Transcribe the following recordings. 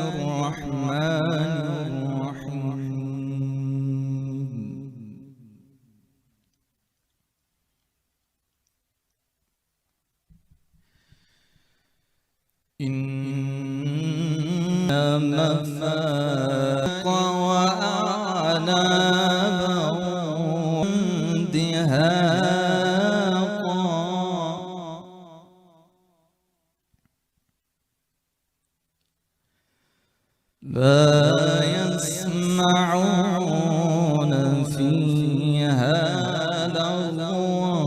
الرحمن الرحيم. إنما فاق وأعنابا دهاقا لا يسمعون فيها لغوا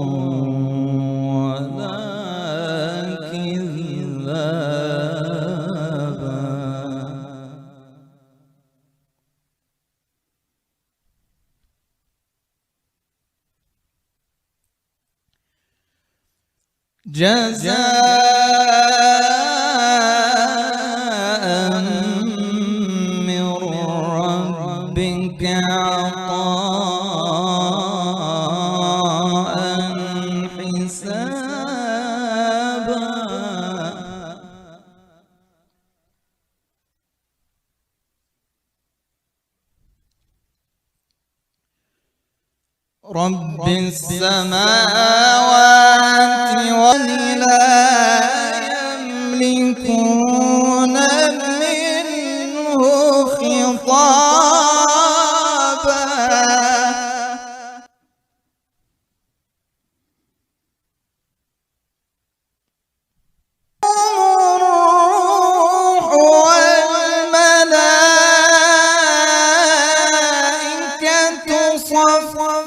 ولا كذابا جزاء من ربك عطاء حسابا رب السماوات والأرض لا يملكون منه خطابا الروح والملائكة صفا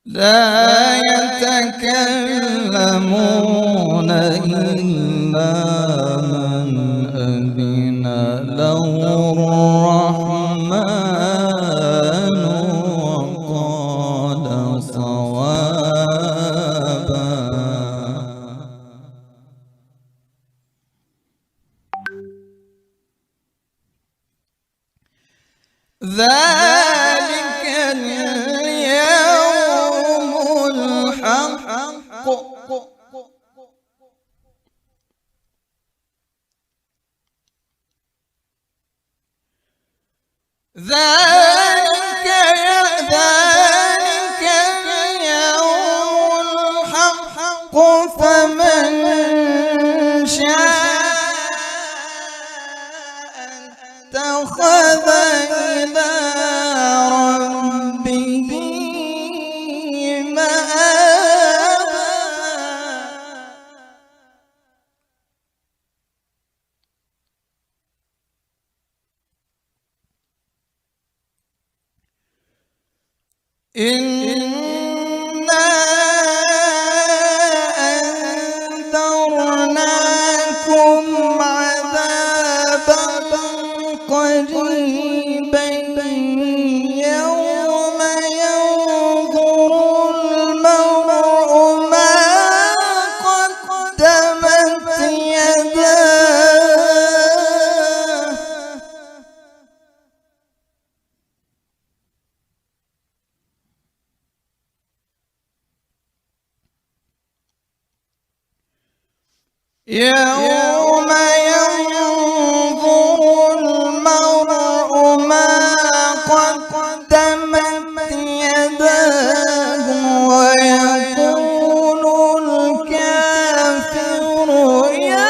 لا يتكلمون إلا من أذن له الرحمن وقال صوابا ذلك اليوم الحق ذلك اليوم الحق فمن شاء اتخذ إلى ربه مآبا إنا أنذرناكم عذابا قريبا يوم ينظر المرء ما قدمت يداه يوم ينظر المرء ما قدمت يداه ويقول الكافر يا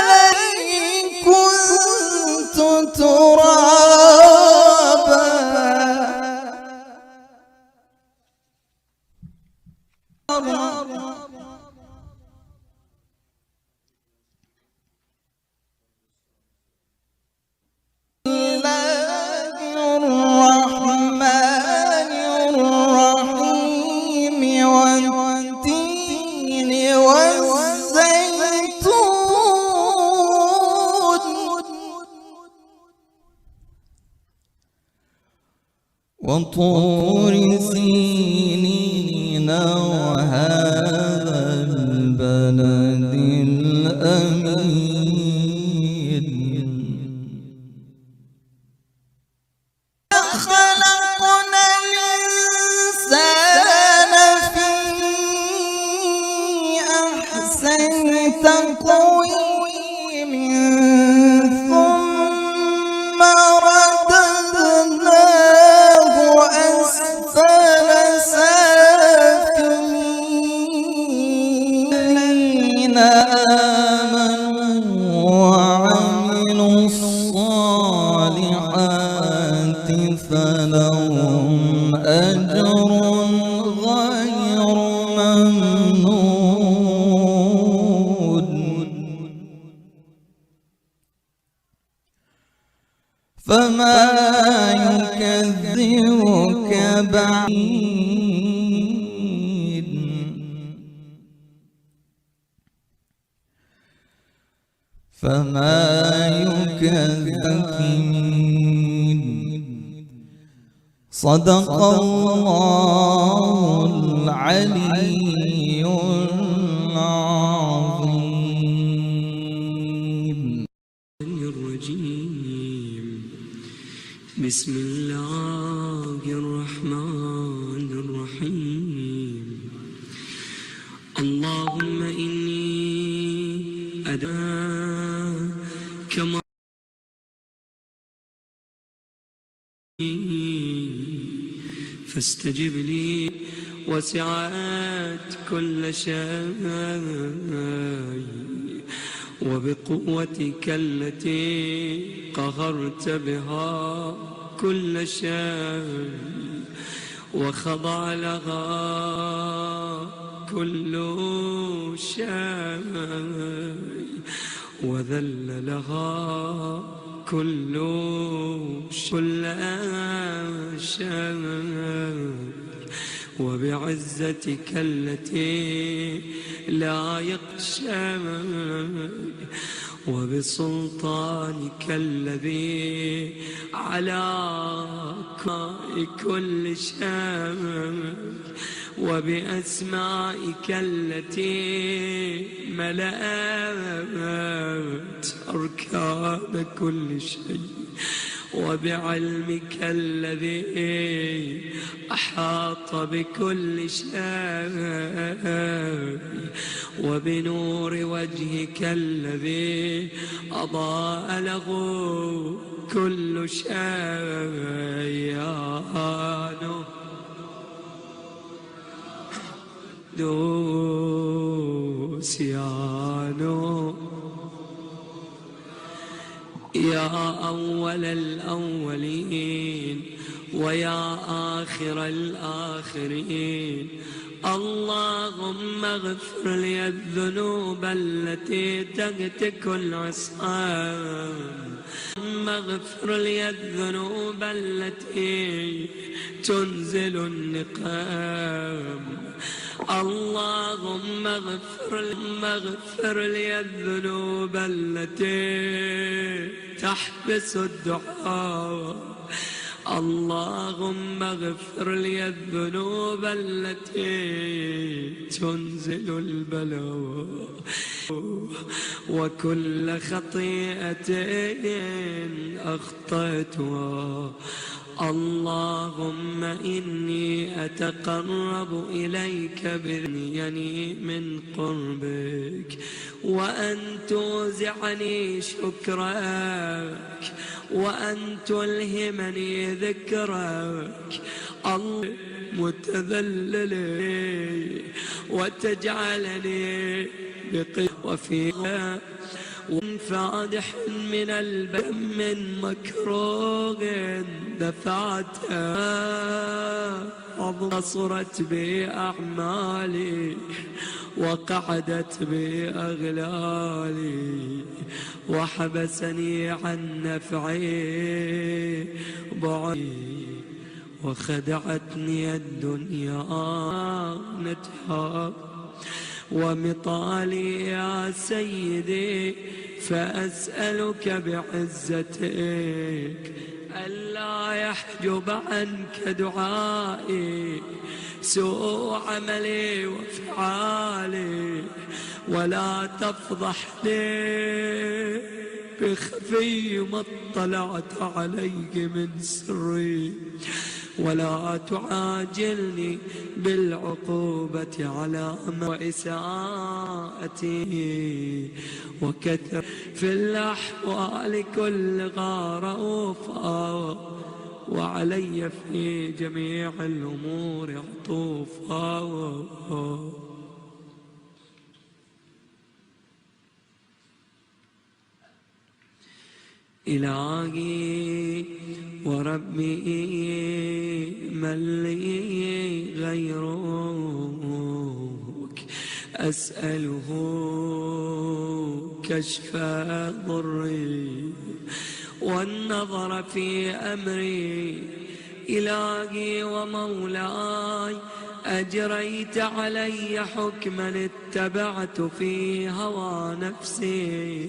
ليت كنت ترابا وطور سينين وهذا البلد الأمين. خلقنا الإنسان في أحسن تقويم ثم رددناه أسفل سافلين. الذين آمنوا وعملوا الصالحات فلهم أجر غير ممنون. فما يكذبك بعيد. فما يكذبك. صدق الله العلي العظيم. الرجيم. بسم الله الرحمن الرحيم. اللهم إني أدعوك فاستجب لي. وسعت كل شيء وبقوتك التي قهرت بها كل شيء وخضع لها كل شيء وذل لها كل شيء وبعزتك التي لا يخشى وبسلطانك الذي على كل شيء وبأسمائك التي ملأت أركان كل شيء وبعلمك الذي أحاط بكل شيء وبنور وجهك الذي أضاء له كل شيء. يا قدوس يا نور يا أول الأولين ويا آخر الآخرين. اللهم اغفر لي الذنوب التي تهتك العصام. اللهم اغفر لي الذنوب التي تنزل النقام. اللهم اغفر لي الذنوب التي تحبس الدعاء. اللهم اغفر لي الذنوب التي تنزل البلاء وكل خطيئة أخطأتها. اللهم إني أتقرب إليك باليمين من قربك وأن توزعني شكرك وأن تلهمني ذكرك. الله متذلل وتجعلني وفي فادح من البم من مكروه دفعتها بصرت بأعمالي وقعدت بأغلالي وحبسني عن نفعي بعدي وخدعتني الدنيا نتها ومطالي يا سيدي. فأسألك بعزتك ألا يحجب عنك دعائي سوء عملي وفعالي، ولا تفضحني بخفي ما اطلعت عليك من سري، ولا تعاجلني بالعقوبة على وإساءتي، وكثر في الأحوال كل غرفا، وعلي في جميع الأمور عطوفا. إلهي وربي من لي غيرك، أسأله كشف ضري والنظر في أمري. إلهي ومولاي أجريت علي حكما اتبعت في هوى نفسي،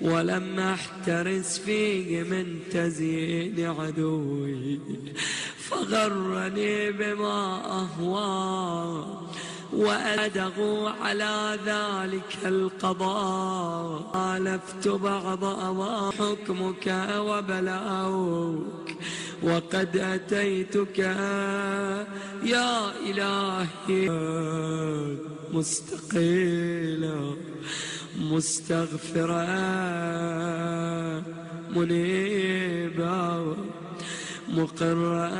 ولم أحترس فيه من تزيين عدوي، فغرني بما أهوى وأدغوا على ذلك القضاء. آلفت بعض أوامر حكمك وبلاؤك، وقد أتيتك يا إلهي مستقيلا مستغفرا منيبا مقرا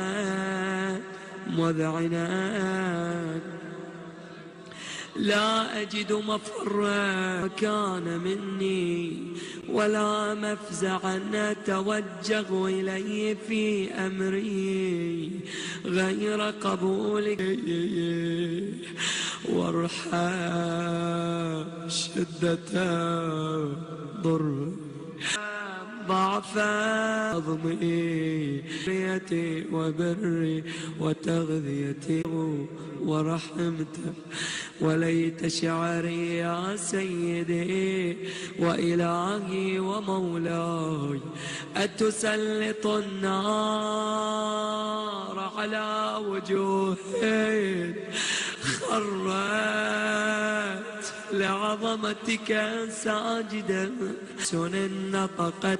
مذعنا، لا أجد مفرا كان مني ولا مفزعا أتوجه إليه في أمري غير قبولك، وارحم شدة ضر ضعف عظمي وبري وتغذيتي ورحمته. وليت شعري يا سيدي وإلهي ومولاي أتسلط النار على وجوه خرت لعظمتك ساجدا، سن نطقت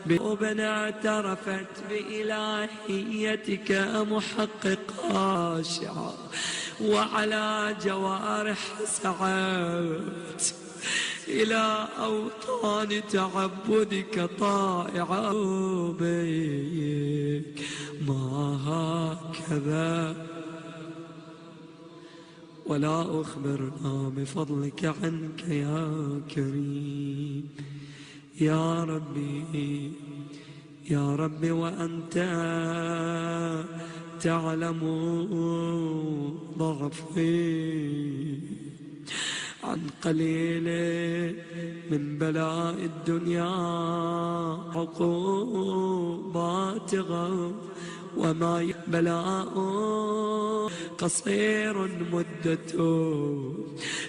بأبن اعترفت بإلهيتك محققة خاشعة، وعلى جوارح سعت إلى أوطان تعبدك طائعة بك. ما هكذا ولا أخبرنا بفضلك عنك يا كريم يا ربي يا ربي، وأنت تعلم ضعفي عن قليل من بلاء الدنيا عقوباتها، وما بلاء قصير مدته،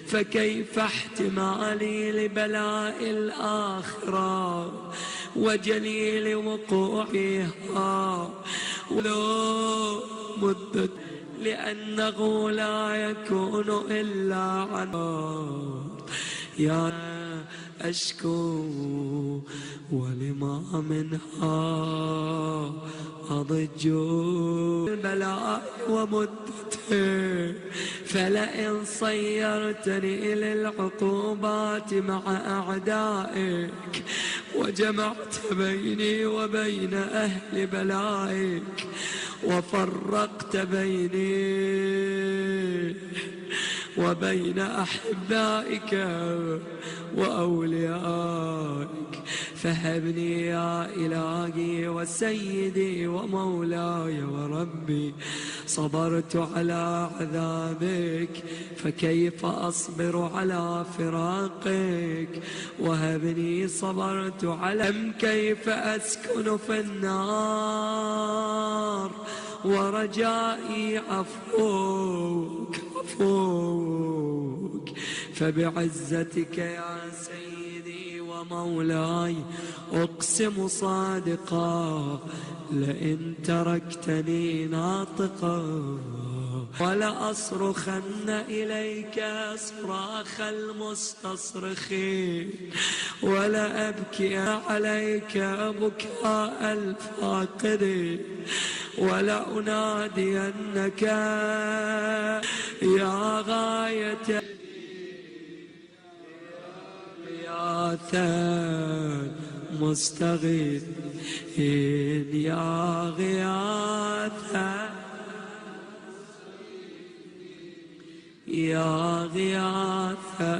فكيف احتمالي لبلاء الآخرة وجليل وقوعها ولو مدة، لأنه لا يكون إلا عن يا أشكو ولما منها أضج البلاء ومدته، فلئن صيرتني للعقوبات مع أعدائك وجمعت بيني وبين أهل بلائك وفرقت بيني وبين أحبائك وأوليائك، فهبني يا إلهي وسيدي ومولاي وربي. صبرت على عذابك فكيف أصبر على فراقك، وهبني صبرت على كيف أسكن في النار، ورجائي عفوك عفوك، فبعزتك يا سيدي ومولاي أقسم صادقا لئن تركتني ناطقا ولأصرخن إليك صراخ المستصرخين ولأبكي عليك بكاء الفاقدين ولأنادينك يا غاية غياثا مستغيث يا غياثا يا غياثا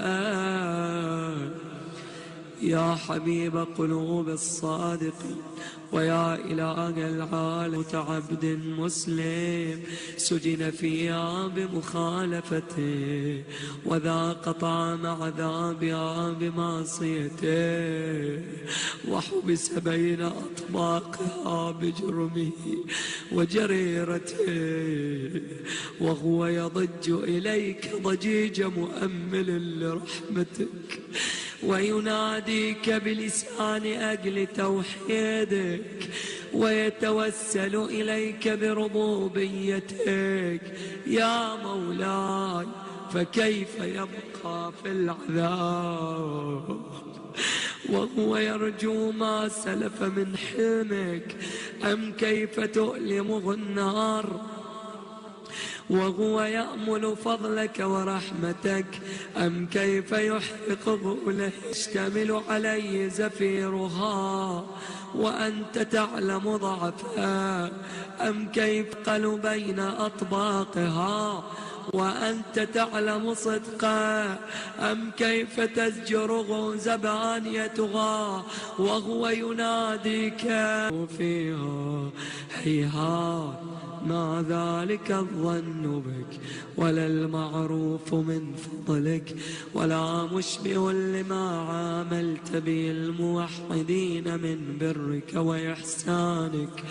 يا حبيب قلوب الصادقين ويا إله العالم عبد مسلم سجن فيها بمخالفته وذاق طعم عذابها بمعصيته وحبس بين أطباقها بجرمه وجريرته وهو يضج إليك ضجيج مؤمل لرحمتك ويناديك بلسان أجل توحيدك ويتوسل إليك بربوبيتك يا مولاي فكيف يبقى في العذاب وهو يرجو ما سلف من حلمك أم كيف تؤلمه النار وهو يأمل فضلك ورحمتك أم كيف يحرقه له يشتمل عليه زفيرها وأنت تعلم ضعفها أم كيف قل بين أطباقها وأنت تعلم صدقا أم كيف تزجره زبانيتها وهو يناديك فيها هيهات ما ذلك الظن بك ولا المعروف من فضلك ولا مشبه لما عاملت به الموحدين من برك وإحسانك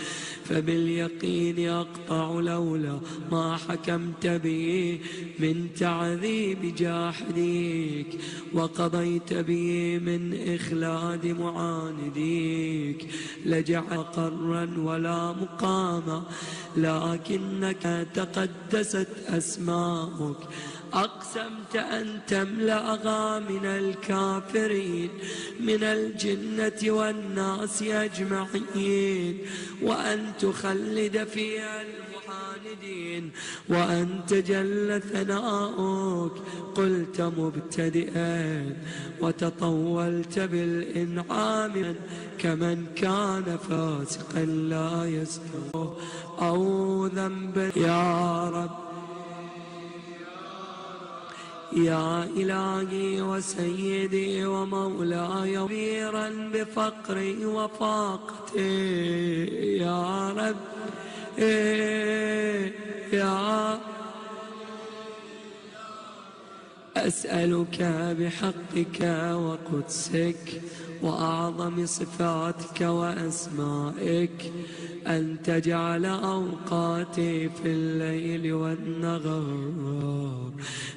فباليقين أقطع لولا ما حكمت به من تعذيب جاحديك وقضيت به من إخلاد معانديك لجعل قرا ولا مقاما لكنك تقدست أسماؤك أقسمت أن تملأها من الكافرين من الجنة والناس أجمعين وأن تخلد فيها المعاندين وأن تجل ثناؤك قلت مبتدئا وتطولت بالإنعام كمن كان فاسقا لا يستوى أو ذنب يا رب يا إلهي وسيدي ومولاي كبيرا بفقري وفاقتي يا رب يا أسألك بحقك وقدسك وأعظم صفاتك وأسمائك أن تجعل أوقاتي في الليل والنهار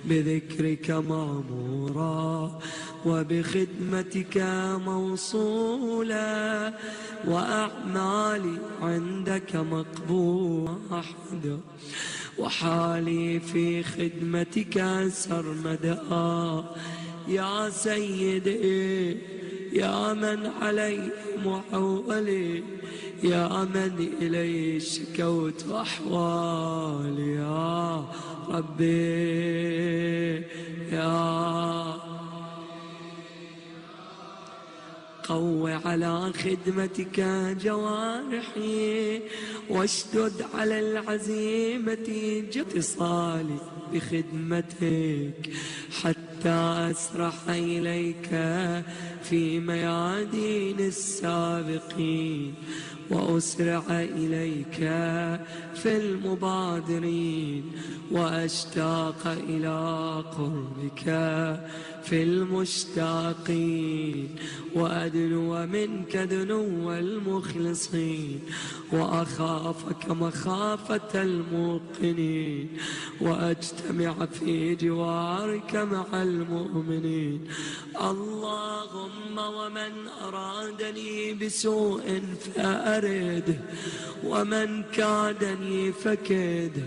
بذكرك معمورا وبخدمتك موصولا وأعمالي عندك مقبولة وحالي في خدمتك سرمدا يا سيدي يا من عليه محولي يا من إليه شكوت أحوالي يا ربي يا قو على خدمتك جوارحي واشدد على العزيمة اتصالي بخدمتك حتى أسرح إليك في ميادين السابقين وأسرع إليك في المبادرين وأشتاق إلى قربك في المشتاقين وأدنو منك دنو المخلصين وأخافك مخافة الموقنين وأجتمع في جوارك مع المؤمنين. اللهم ومن أرادني بسوء فأرده، ومن كادني فكده،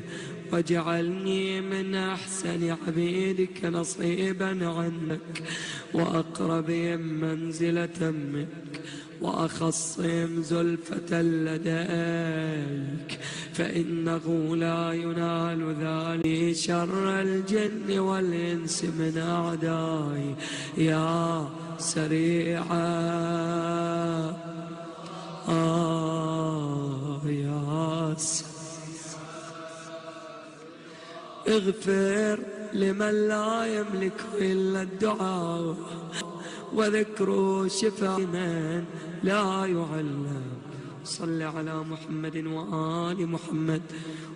واجعلني من أحسن عبيدك نصيبا عنك، وأقربهم منزلة منك، وأخصهم زلفة لديك، فإنه لا ينال ذلك شر الجن والإنس من أعدائي يا سريعا يا اغفر لمن لا يملك إلا الدعاء، وذكر شفاء من لا يعلم. صل على محمد وآل محمد،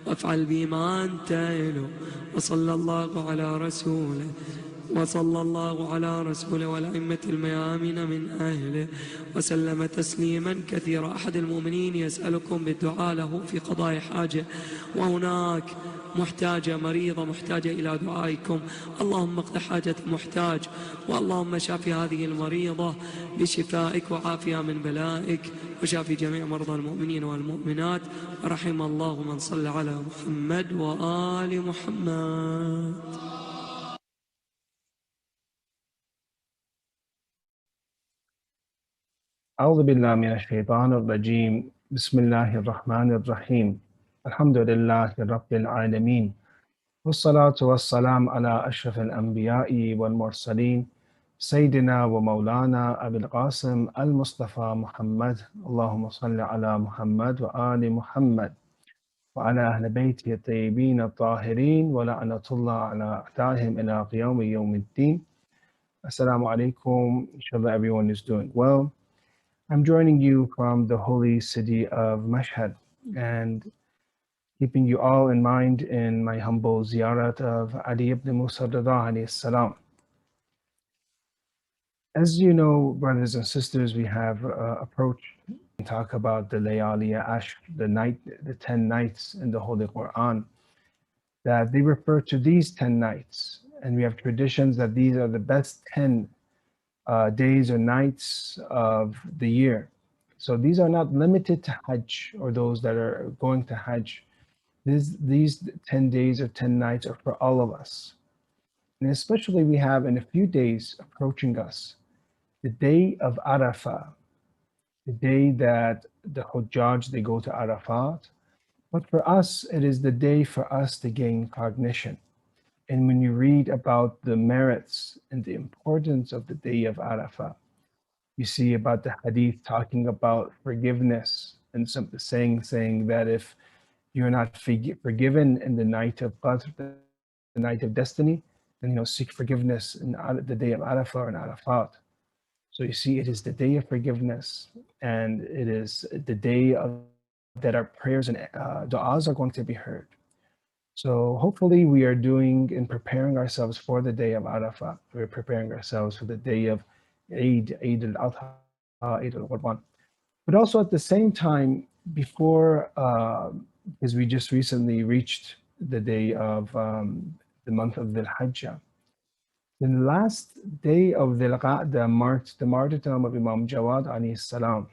وافعل بما أنت له، وصلى الله على رسوله والأئمة الميامين من أهله، وسلم تسليما كثيرا. أحد المؤمنين يسألكم بالدعاء له في قضاء حاجة، وهناك محتاجة مريضة محتاجة إلى دعائكم. اللهم اقض حاجة المحتاج، واللهم شافي هذه المريضة بشفائك وعافية من بلائك، وشافي جميع مرضى المؤمنين والمؤمنات، ورحم الله من صلى على محمد وآل محمد. أعوذ بالله من الشيطان الرجيم. بسم الله الرحمن الرحيم. الحمد لله رب العالمين، والصلاة والسلام على أشرف الأنبياء والمرسلين، سيدنا ومولانا أبي القاسم المصطفى محمد. اللهم صل على محمد وآل محمد وعلى أهل بيته الطيبين الطاهرين، ولعنة الله على أعدائهم إلى يوم الدين. Assalamu alaikum. Inshallah everyone is doing well. I'm joining you from the holy city of Mashhad and keeping you all in mind in my humble ziyarat of Ali ibn Musa Rida alayhi salam. As you know, brothers and sisters, we have approached and talk about the Layali Ashr, the 10 nights in the Holy Quran, that they refer to these 10 nights. And we have traditions that these are the best 10 days or nights of the year. So these are not limited to Hajj or those that are going to Hajj. These 10 days or 10 nights are for all of us. And especially we have in a few days approaching us, the day of Arafah, the day that the Hujjaj, they go to Arafat. But for us, it is the day for us to gain cognition. And when you read about the merits and the importance of the day of Arafah, you see about the hadith talking about forgiveness and some saying that if you're not forgiven in the night of Qadr, the night of destiny, then seek forgiveness in the day of Arafah and Arafat. So you see, it is the day of forgiveness, and it is the day that our prayers and du'as are going to be heard. So hopefully we are doing and preparing ourselves for the day of Arafah. We're preparing ourselves for the day of Eid al-Adha, Eid al-Qurban. But also at the same time, before, because we just recently reached the day of the month of Dhul Hajjah. The last day of Dhul Qa'dah marked the martyrdom of Imam Jawad alayhi salam.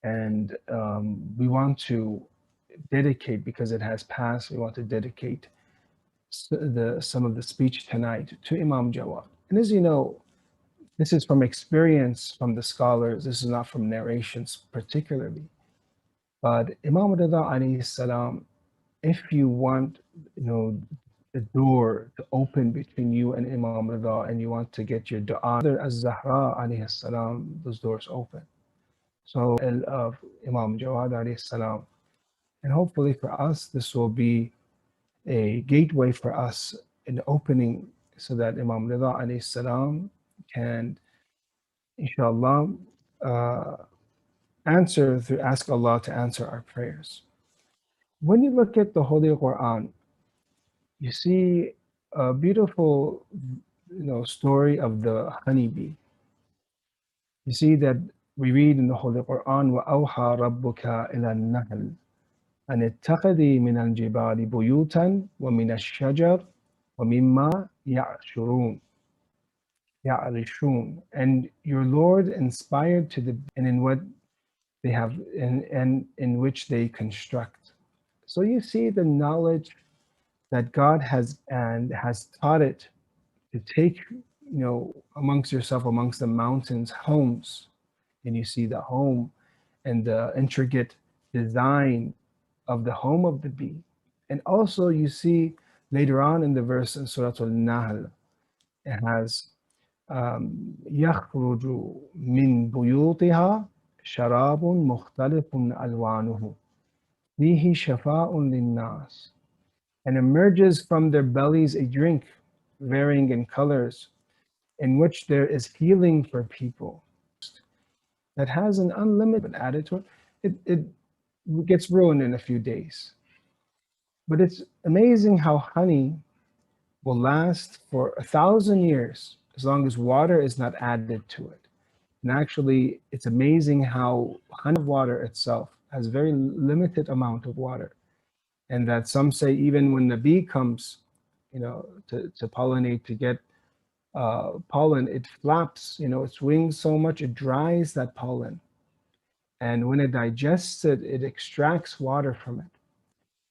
And we want to dedicate, because it has passed, we want to dedicate some of the speech tonight to Imam Jawad. And as you know, this is from experience from the scholars. This is not from narrations particularly. But Imam Rida alayhi salam, if you want, the door to open between you and Imam Rida, and you want to get your dua, as-Zahra alayhi salam, those doors open. So of Imam Jawad alayhi salam. And hopefully for us, this will be a gateway for us, an opening, so that Imam Rida alayhi salam can, inshallah, ask Allah to answer our prayers. When you look at the Holy Quran, you see a beautiful, story of the honeybee. You see that we read in the Holy Quran, وَأَوْحَى رَبُّكَ إِلَى النَّحْلِ أَنِ اتَّخِذِي مِنَ الْجِبَالِ بُيُوتًا وَمِنَ الشَّجَرِ وَمِمَّا يَعْشُرُونَ يَعْرِشُونَ. And your Lord inspired to the and in what they have and in which they construct. So you see the knowledge that God has taught it to take, amongst yourself, amongst the mountains, homes, and you see the home and the intricate design of the home of the bee. And also you see later on in the verse in Surah Al-Nahl, it has يخرج من بيوتها شراب مختلف ألوانه فيه شفاء للناس, and emerges from their bellies a drink varying in colors, in which there is healing for people, that has an unlimited added to it gets ruined in a few days. But it's amazing how honey will last for 1,000 years as long as water is not added to it. And actually, it's amazing how honey water itself has very limited amount of water. And that some say even when the bee comes, to pollinate, to get pollen, it flaps, its wings so much, it dries that pollen. And when it digests it, it extracts water from it.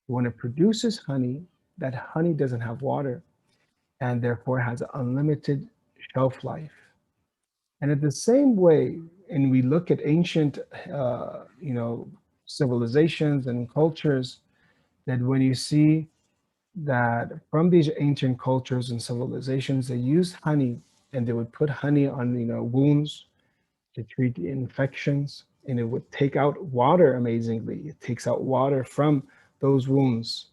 When it produces honey, that honey doesn't have water and therefore has an unlimited shelf life. And in the same way, and we look at ancient, civilizations and cultures, that when you see that from these ancient cultures and civilizations, they used honey and they would put honey on, wounds to treat infections, and it would take out water amazingly. It takes out water from those wounds,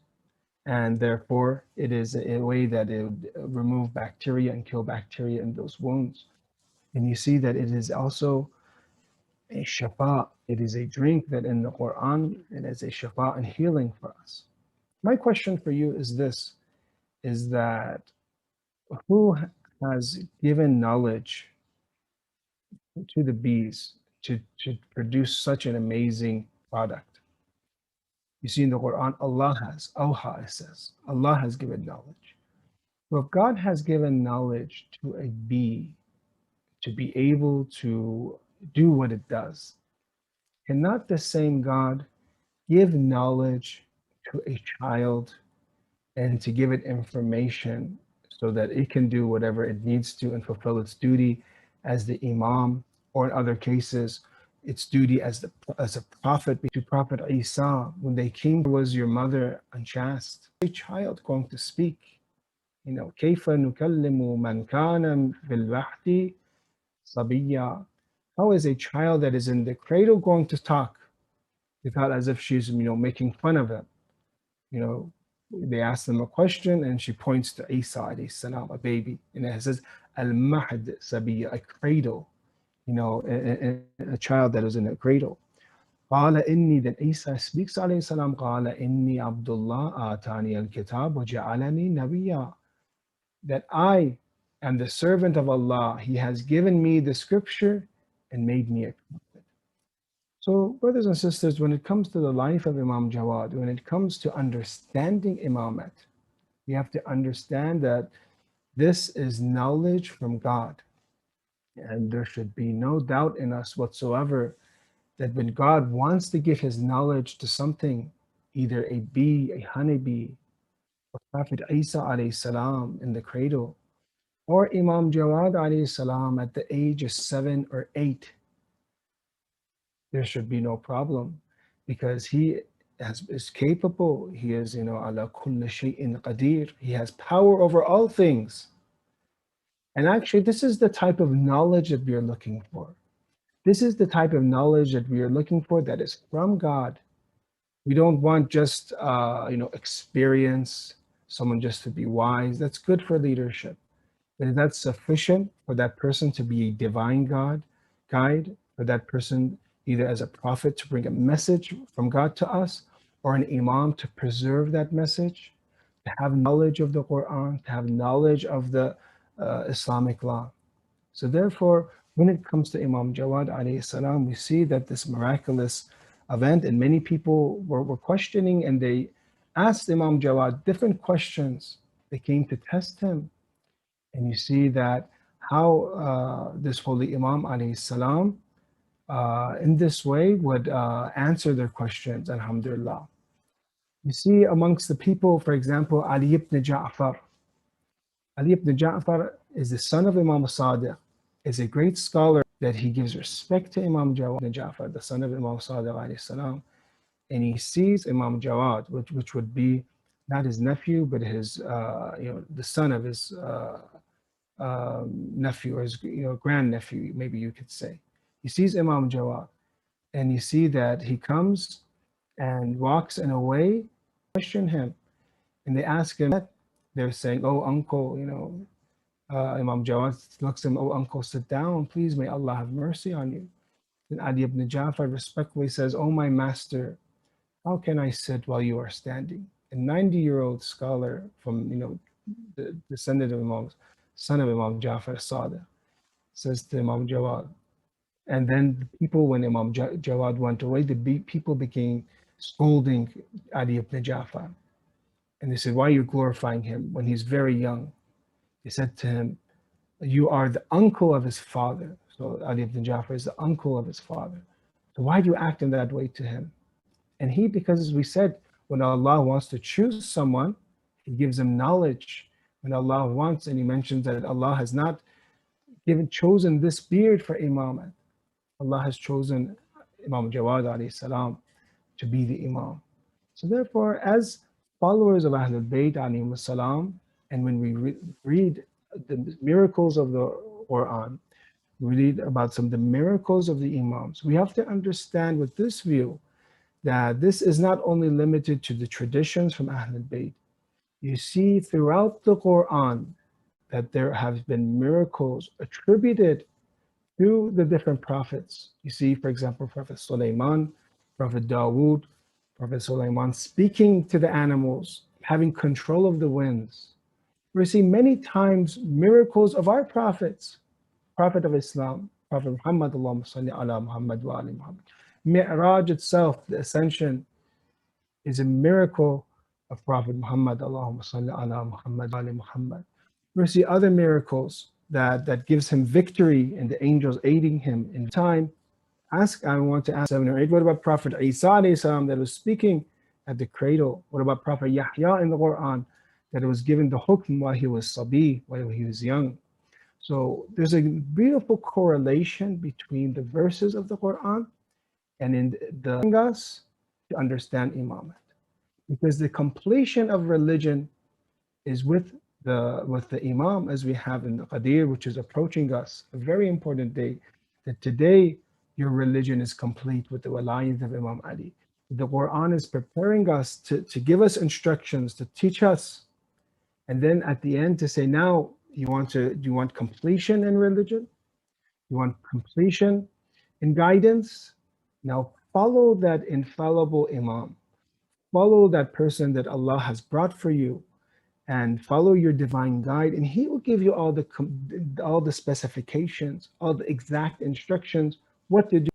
and therefore it is a way that it would remove bacteria and kill bacteria in those wounds. And you see that it is also a shafa. It is a drink that in the Quran, it is a shafa and healing for us. My question for you is this, is that who has given knowledge to the bees to produce such an amazing product? You see in the Quran, Allah has, Awha, it says, Allah has given knowledge. So if God has given knowledge to a bee to be able to do what it does, cannot the same God give knowledge to a child and to give it information so that it can do whatever it needs to and fulfill its duty as the imam, or in other cases, its duty as a prophet to Prophet Isa? When they came, was your mother unchaste? A child going to speak. كيف نكلم من كان في الوحد صبيا? How is a child that is in the cradle going to talk? They thought as if she's, making fun of him. They asked them a question and she points to Isa alayhi salam, a baby, and it says al-mahd sabiya, a cradle, a child that is in a cradle. قال إني, then Isa speaks alayhi salam, قال إني عبد الله آتاني الكتاب وجعلني نبيا, that I am the servant of Allah. He has given me the scripture and made me a prophet. So, brothers and sisters, when it comes to the life of Imam Jawad, when it comes to understanding Imamat, we have to understand that this is knowledge from God. And there should be no doubt in us whatsoever that when God wants to give his knowledge to something, either a bee, a honeybee, or Prophet Isa alayhi salam in the cradle, or Imam Jawad alayhi salam at the age of 7 or 8, there should be no problem, because he is capable. He is, ala kulli shay'in qadir. He has power over all things. And actually, this is the type of knowledge that we are looking for. This is the type of knowledge that we are looking for that is from God. We don't want just, experience, someone just to be wise. That's good for leadership. But is that sufficient for that person to be a divine guide, for that person either as a prophet to bring a message from God to us, or an imam to preserve that message, to have knowledge of the Quran, to have knowledge of the Islamic law? So therefore, when it comes to Imam Jawad alayhi salam, we see that this miraculous event, and many people were questioning, and they asked Imam Jawad different questions. They came to test him. And you see that how this holy Imam alayhi salam in this way would answer their questions, alhamdulillah. You see amongst the people, for example, Ali ibn Ja'far. Ali ibn Ja'far is the son of Imam Sadiq, is a great scholar that he gives respect to Imam Jawad ibn Ja'far, the son of Imam Sadiq alayhi salam, and he sees Imam Jawad, which would be not his nephew, but his, the son of his nephew or his grandnephew, maybe you could say. He sees Imam Jawad, and you see that he comes and walks in a way, question him, and they ask him, they're saying, "Oh, uncle, Imam Jawad looks at him, "Oh, uncle, sit down, please, may Allah have mercy on you." Then Ali ibn Ja'far respectfully says, "Oh, my master, how can I sit while you are standing?" A 90-year-old scholar from, the descendant of Imam, son of Imam Ja'far Sadiq, says to Imam Jawad. And then the people, when Imam Jawad went away, the people became scolding Ali ibn Ja'far. And they said, "Why are you glorifying him when he's very young?" They said to him, "You are the uncle of his father." So Ali ibn Ja'far is the uncle of his father. So why do you act in that way to him? And he, because as we said, when Allah wants to choose someone, he gives him knowledge. When Allah wants, and he mentions that Allah has not chosen this beard for imamah. Allah has chosen Imam Jawad alayhi salam to be the imam. So therefore, as followers of Ahlul Bayt alayhi salam, and when we read the miracles of the Quran, we read about some of the miracles of the imams, we have to understand with this view that this is not only limited to the traditions from Ahlul Bayt. You see throughout the Quran that there have been miracles attributed to the different prophets. You see, for example, Prophet Sulaiman, Prophet Dawood, Prophet Sulaiman speaking to the animals, having control of the winds. We see many times miracles of our prophets, Prophet of Islam, Prophet Muhammad, Allahumma salli ala Muhammad wa ali Muhammad. Mi'raj itself, the ascension, is a miracle of Prophet Muhammad, Allahumma salli ala Muhammad wa ali Muhammad. We see other miracles that gives him victory and the angels aiding him in time. I want to ask 7 or 8, what about Prophet Isa alayhi salam that was speaking at the cradle? What about Prophet Yahya in the Quran that was given the hukm while he was sabi, while he was young? So there's a beautiful correlation between the verses of the Quran and in us to understand imamah. Because the completion of religion is with the imam, as we have in the Qadir, which is approaching us, a very important day, that today your religion is complete with the walayat of Imam Ali. The Quran is preparing us to give us instructions, to teach us, and then at the end to say, now do you want completion in religion? You want completion in guidance? Now follow that infallible imam. Follow that person that Allah has brought for you, and follow your divine guide, and he will give you all the specifications, all the exact instructions, what to do.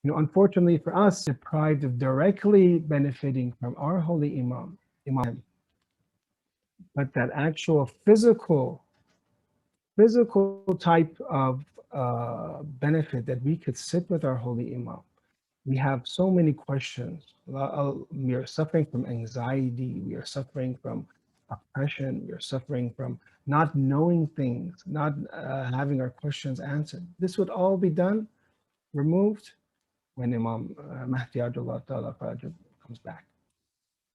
Unfortunately for us, deprived of directly benefiting from our holy imam, but that actual physical type of benefit that we could sit with our holy imam. We have so many questions. We are suffering from anxiety. We are suffering from oppression. We are suffering from not knowing things, not having our questions answered. This would all be removed, when Imam Mahdi Abdullah Ta'ala comes back.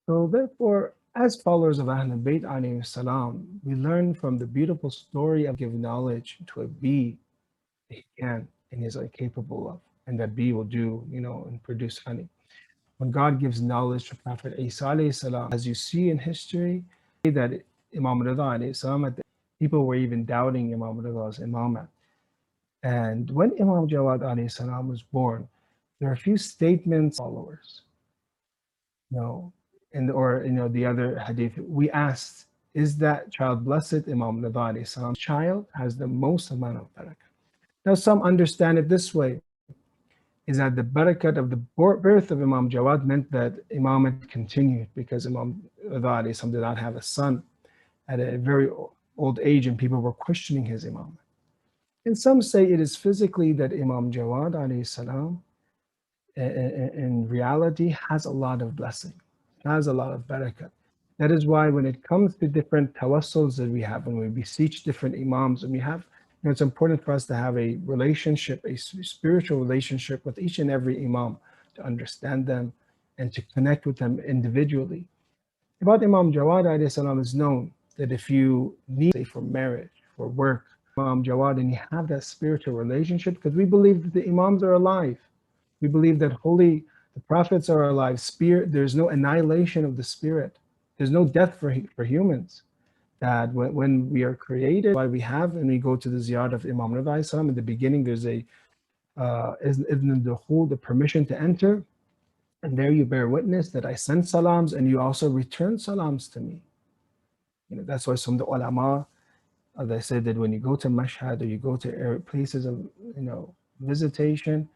So therefore, as followers of Ahlul Bayt alayhi salam, we learn from the beautiful story of giving knowledge to a bee that he can and is capable of, and that bee will do, and produce honey. When God gives knowledge to Prophet Isa alayhi salam, as you see in history, that Imam Rida alayhi salam, people were even doubting Imam Rida's imamah. And when Imam Jawad alayhi salam was born, there are a few statements followers. The other hadith, we asked, is that child blessed? Imam Rida alayhi salam's child has the most amount of barakah. Now some understand it this way, is that the barakat of the birth of Imam Jawad meant that imamate continued because Imam Rida alayhi salam did not have a son at a very old age, and people were questioning his imam. And some say it is physically that Imam Jawad alayhi salam in reality has a lot of blessing, has a lot of barakah. That is why when it comes to different tawassuls that we have, when we beseech different imams, and we have, it's important for us to have a relationship, a spiritual relationship with each and every imam, to understand them and to connect with them individually. About Imam Jawad alayhi salam is known that if you need, say, for marriage, for work, Imam Jawad, and you have that spiritual relationship, because we believe that the imams are alive. We believe that the prophets are alive. Spirit, there's no annihilation of the spirit. There's no death for humans. That when we are created, why we have, and we go to the ziyarah of Imam Rida salam, in the beginning, there's a the permission to enter. And there you bear witness that I send salams and you also return salams to me. That's why some of the ulama, as I said, that when you go to Mashhad or you go to places of, visitation,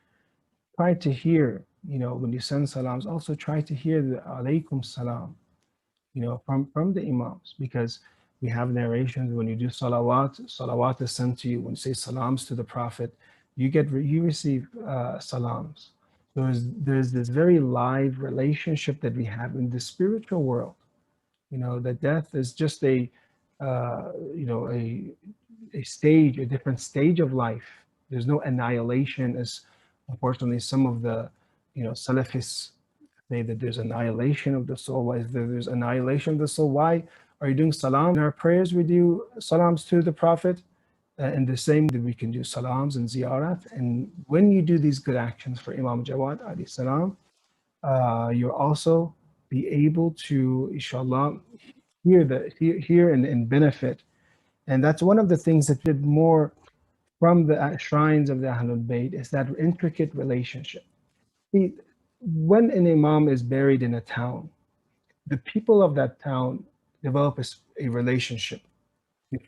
try to hear, when you send salams, also try to hear the alaykum salam, from the imams, because we have narrations when you do salawat is sent to you. When you say salams to the Prophet, you receive salams. There's this very live relationship that we have in the spiritual world. That death is just a stage, a different stage of life. There's no annihilation, as unfortunately some of the Salafists say that there's annihilation of the soul. Why is there's annihilation of the soul? Why are you doing salam? In our prayers, we do salams to the Prophet. And the same that we can do salams and ziyarat. And when you do these good actions for Imam Jawad alayhi salam, you'll also be able to, inshallah, hear and benefit. And that's one of the things that did more from the shrines of the Ahlul Bayt, is that intricate relationship. When an imam is buried in a town, the people of that town develop a relationship.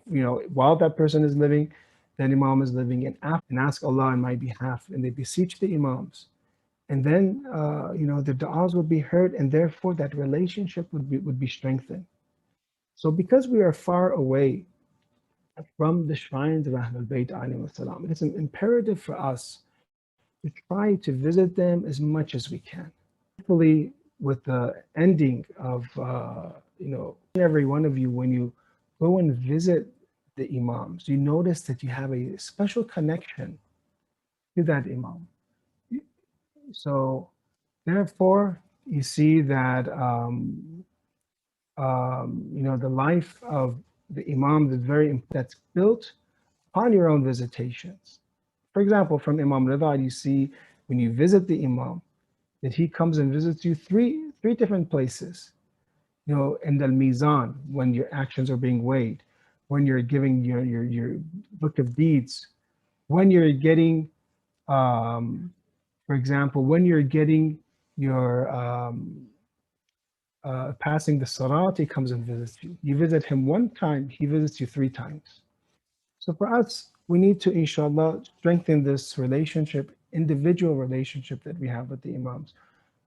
While that person is living, that imam is living, and ask Allah on my behalf, and they beseech the imams. And then, the du'as would be heard, and therefore that relationship would be strengthened. So because we are far away from the shrines of Ahlul Bayt alayhi salam, it is imperative for us to try to visit them as much as we can. Hopefully, with the ending of, every one of you, when you go and visit the imams, you notice that you have a special connection to that imam. So, therefore, you see that, the life of the imam is that's built upon your own visitations. For example, from Imam Rida, you see when you visit the imam, that he comes and visits you three different places. In the mizan, when your actions are being weighed, when you're giving your book of deeds, when you're getting, for example, when you're getting your passing the salat, he comes and visits you. You visit him one time, he visits you 3 times. So for us, we need to, inshallah, strengthen this relationship, individual relationship that we have with the imams.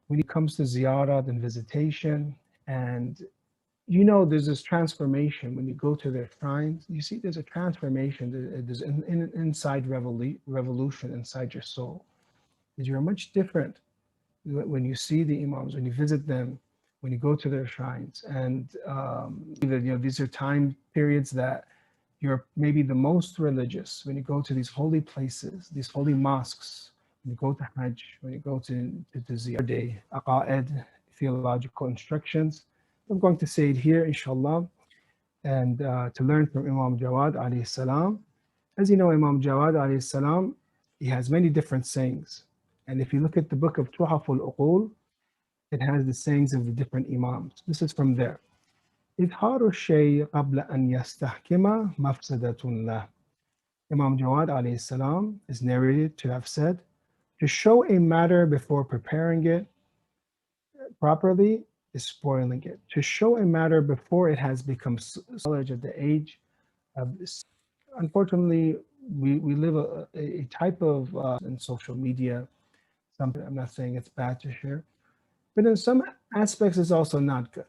When it comes to ziyarat and visitation, and there's this transformation when you go to their shrines. You see, there's a transformation. There's an inside revolution inside your soul. Because you're much different when you see the imams, when you visit them, when you go to their shrines, and these are time periods that you're maybe the most religious. When you go to these holy places, these holy mosques, when you go to Hajj, when you go to Ziyarah Day, Aqa'id, theological instructions. I'm going to say it here, inshallah, and to learn from Imam Jawad alayhi salam. As you know, Imam Jawad alayhi salam, he has many different sayings. And if you look at the book of Tuhaful Uqul, it has the sayings of the different imams. This is from there. إظهار الشيء قبل أن يستحكم مفسدة له. Imam Jawad alayhi salam is narrated to have said, to show a matter before preparing it properly is spoiling it. To show a matter before it has become knowledge at the age of this. Unfortunately, we live a type of in social media. I'm not saying it's bad to share, but in some aspects it's also not good.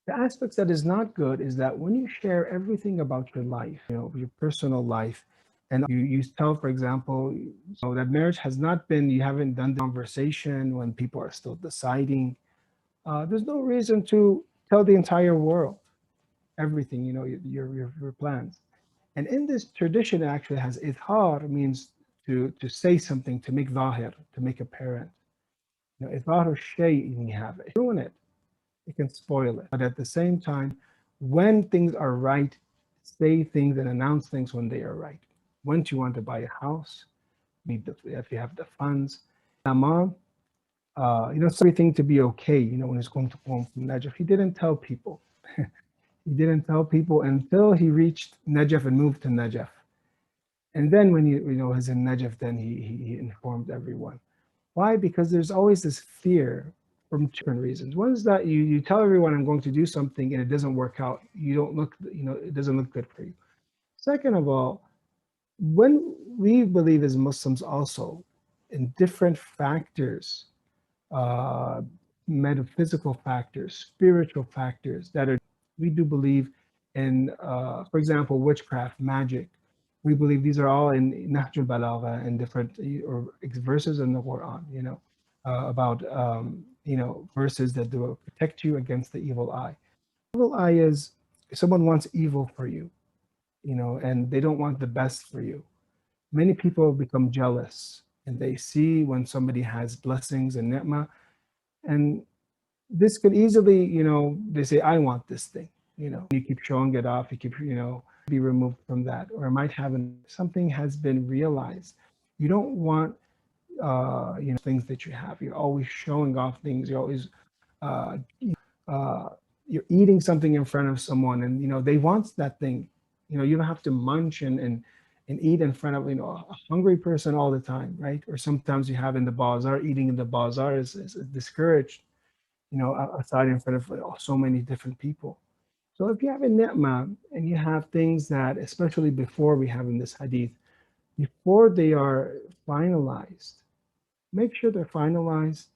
The aspects that is not good is that when you share everything about your life, your personal life, and you tell, for example, so that marriage has not been, you haven't done the conversation when people are still deciding. There's no reason to tell the entire world everything, your plans. And in this tradition, it actually has ithar, means to say something, to make zahir, to make apparent. Ithar shay, you have it. Ruin it. It can spoil it. But at the same time, when things are right, say things and announce things when they are right. Once you want to buy a house, if you have the funds. Amam, it's everything to be okay, when he's going to home from Najaf. He didn't tell people. He didn't tell people until he reached Najaf and moved to Najaf. And then when he was in Najaf, then he informed everyone. Why? Because there's always this fear from two different reasons. One is that you tell everyone I'm going to do something and it doesn't work out. You don't look, it doesn't look good for you. Second of all, when we believe as Muslims also in different factors, uh, metaphysical factors, spiritual factors that are, we do believe in, for example, witchcraft, magic. We believe these are all in Nahjul Balagha and different or verses in the Quran, about, verses that will protect you against the evil eye. Evil eye is someone wants evil for you, and they don't want the best for you. Many people become jealous and they see when somebody has blessings and ni'mah, and this could easily, they say, I want this thing, you keep showing it off, you keep, be removed from that, or it might have something has been realized. You don't want, things that you have. You're always showing off things. You're always, uh, uh, you're eating something in front of someone, and they want that thing. You don't have to munch and eat in front of a hungry person all the time, right? Or sometimes you have in the bazaar, eating in the bazaar is discouraged, aside in front of so many different people. So if you have a ni'mah and you have things that, especially before we have in this hadith, before they are finalized, make sure they're finalized,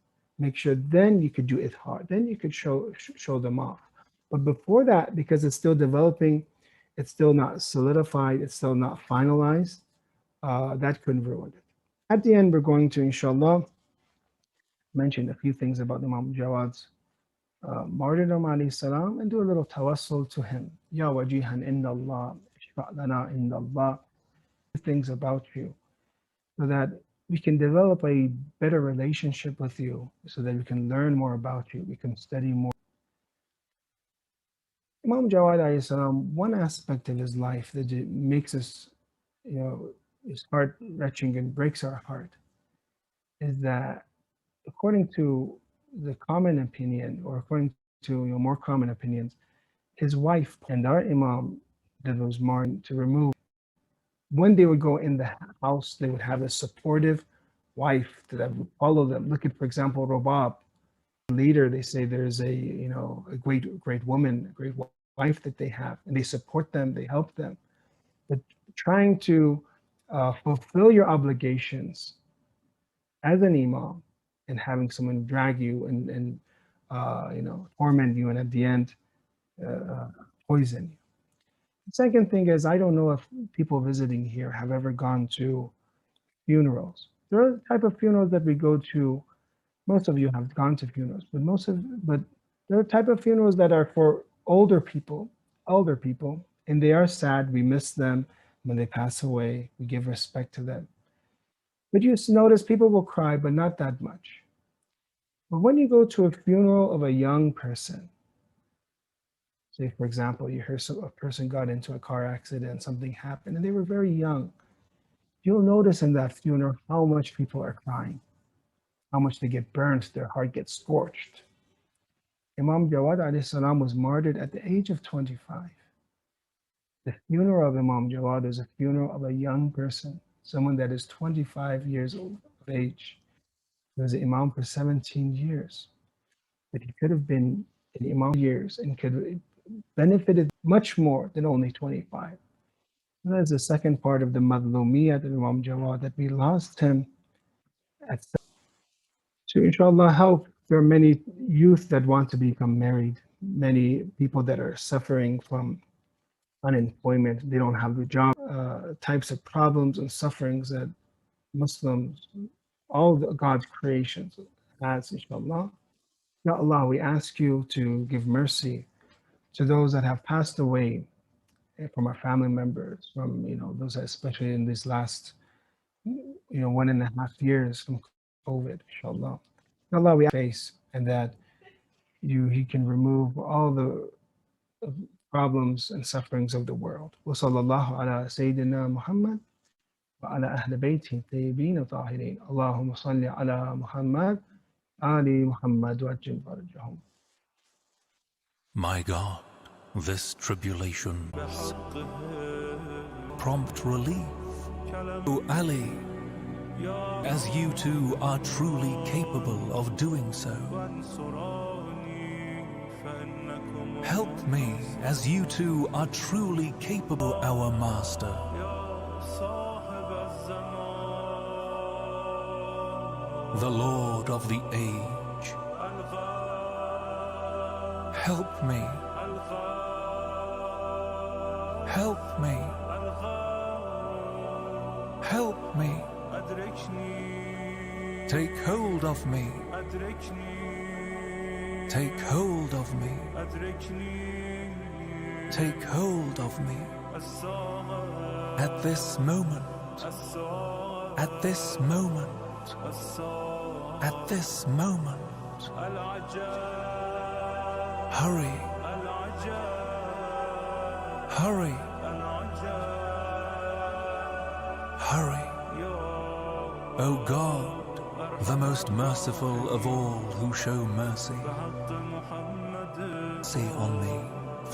make sure then you could do it hard, then you could show them off. But before that, because it's still developing, it's still not solidified, it's still not finalized, that could ruin it. At the end, we're going to, inshallah, mention a few things about Imam Jawad's martyrdom alayhi salam and do a little tawassul to him. Ya wajihan inda Allah, ishfa' lana inda Allah, things about you, so that we can develop a better relationship with you, so that we can learn more about you, we can study more. Imam Jawad alayhi salam, one aspect of his life that makes us, is heart wrenching and breaks our heart, is that according to the common opinion, or according to more common opinions, his wife and our Imam that was married to remove, when they would go in the house, they would have a supportive wife that would follow them. Look at, for example, Robab, leader. They say there's a great woman, a great wife that they have, and they support them, they help them. But trying to fulfill your obligations as an imam and having someone drag you and torment you, and at the end poison you. The second thing is, I don't know if people visiting here have ever gone to funerals. There are the type of funerals that we go to. Most of you have gone to funerals, but there are type of funerals that are for older people, and they are sad. We miss them when they pass away. We give respect to them. But you notice people will cry, but not that much. But when you go to a funeral of a young person, say, for example, you hear a person got into a car accident, something happened, and they were very young, you'll notice in that funeral how much people are crying, how much they get burnt, their heart gets scorched. Imam Jawad alayhi salam was martyred at the age of 25. The funeral of Imam Jawad is a funeral of a young person, someone that is 25 years old of age. He was an Imam for 17 years, but he could have been an Imam years and could have benefited much more than only 25. And that's the second part of the Madlumiyat of Imam Jawad, that we lost him at. So inshallah, help. There are many youth that want to become married. many people that are suffering from unemployment, they don't have the job, types of problems and sufferings that Muslims, all God's creations has, inshallah. Ya Allah, we ask you to give mercy to those that have passed away from our family members, from those that, especially in these last 1.5 years from COVID, inshallah. Ya Allah, we face, and that He can remove all the problems and sufferings of the world. Wa sallallahu ala Sayyidina Muhammad wa ala ahli bayti tayyibin tahirin. Allahumma salli ala Muhammad, Ali Muhammad wa ajil farajahum. My God, this tribulation prompt relief. O Ali, as you too are truly capable of doing so. Help me as you too are truly capable, our Master. The Lord of the age. Help me. Help me. Help me. Take hold of me. Take hold of me. Take hold of me. At this moment. At this moment. At this moment. Hurry. Hurry. Hurry. O God, the most merciful of all who show mercy, see on me.